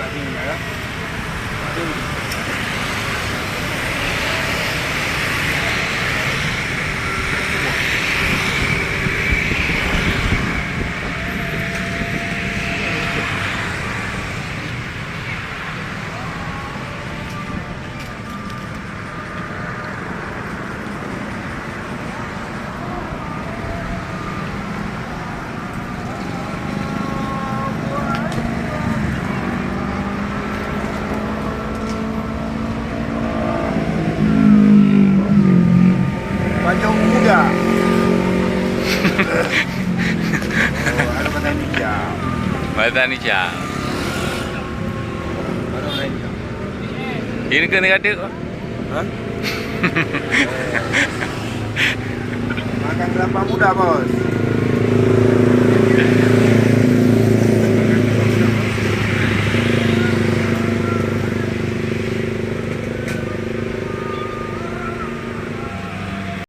Tadinya kan. Ini. Banyong muda. Oh, ada mata hijau. Mata hijau. Baru hijau. Ini kan negatif. Hah? Makan kelapa muda, Bos.